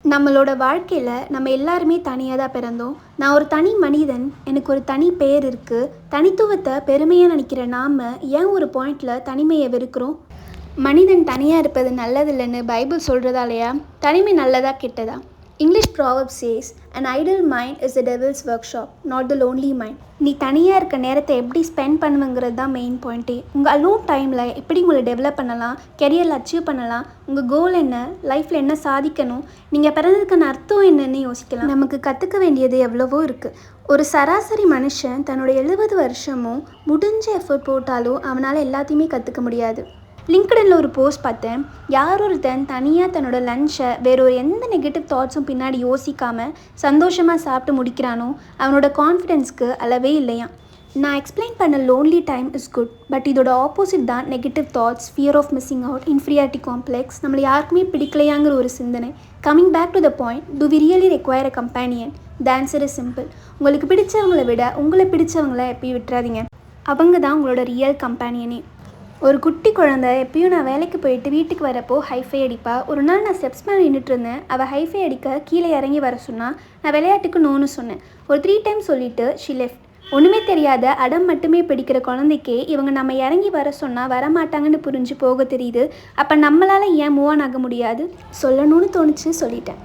நம்மளோட வாழ்க்கையில் நம்ம எல்லாருமே தனியாக தான் பிறந்தோம். நான் ஒரு தனி மனிதன், எனக்கு ஒரு தனி பெயர் இருக்குது. தனித்துவத்தை பெருமையாக நினைக்கிற நாம் ஏன் ஒரு பாயிண்டில் தனிமையை வெறுக்கிறோம்? மனிதன் தனியாக இருப்பது நல்லதில்லைன்னு பைபிள் சொல்கிறதாலையா? தனிமை நல்லதா கெட்டதா? English proverb says an idle mind is the devil's workshop, not the lonely mind. நீ தனியாக இருக்க நேரத்தை எப்படி ஸ்பெண்ட் பண்ணுவங்கிறது தான் மெயின் பாயிண்ட்டே. உங்கள் அலோன் டைமில் எப்படி உங்களை டெவலப் பண்ணலாம், கெரியரில் அச்சீவ் பண்ணலாம், உங்கள் கோல் என்ன, லைஃப்பில் என்ன சாதிக்கணும், நீங்கள் பிறந்ததுக்கான அர்த்தம் என்னன்னு யோசிக்கலாம். நமக்கு கற்றுக்க வேண்டியது எவ்வளவோ இருக்குது. ஒரு சராசரி மனுஷன் தன்னோட 70 வருஷமும் முடிஞ்ச எஃபர்ட் போட்டாலும் அவனால் எல்லாத்தையுமே கற்றுக்க முடியாது. லிங்க்டின்ல ஒரு போஸ்ட் பார்த்தேன். யார் ஒருத்தன் தனியாக தன்னோட லஞ்சை வேற ஒரு எந்த நெகட்டிவ் தாட்ஸும் பின்னாடி யோசிக்காமல் சந்தோஷமாக சாப்பிட்டு முடிக்கிறானோ அவனோட கான்ஃபிடென்ஸ்க்கு அளவே இல்லையா. நான் எக்ஸ்பிளைன் பண்ண lonely time is good, but இதோட ஆப்போசிட் தான் negative thoughts, fear of missing out, inferiority complex, நம்மளை யாருக்குமே பிடிக்கலையாங்கிற ஒரு சிந்தனை. Coming back to the point, do we really require a companion? The answer is simple. உங்களுக்கு பிடிச்சவங்களை விட உங்களை பிடிச்சவங்கள எப்பயும் விட்டுறாதீங்க. அவங்க தான் உங்களோட ரியல் கம்பேனியனே. ஒரு குட்டி குழந்தை எப்பயும் நான் வேலைக்கு போயிட்டு வீட்டுக்கு வரப்போ ஹைஃபை அடிப்பா. ஒரு நாள் நான் ஸ்டெப்ஸ் மேலே நின்றுட்டு இருந்தேன். அவள் ஹைஃபை அடிக்க கீழே இறங்கி வர சொன்னால் நான் விளையாட்டுக்கு நோன்னு சொன்னேன். ஒரு 3 டைம் சொல்லிவிட்டு ஷி லெஃப்ட். ஒன்றுமே தெரியாத அடம் மட்டுமே பிடிக்கிற குழந்தைக்கே இவங்க நம்ம இறங்கி வர சொன்னால் வரமாட்டாங்கன்னு புரிஞ்சு போக தெரியுது. அப்போ நம்மளால் ஏன் மூவ் ஆன் ஆக முடியாது? சொல்லணும்னு தோணுச்சு, சொல்லிட்டேன்.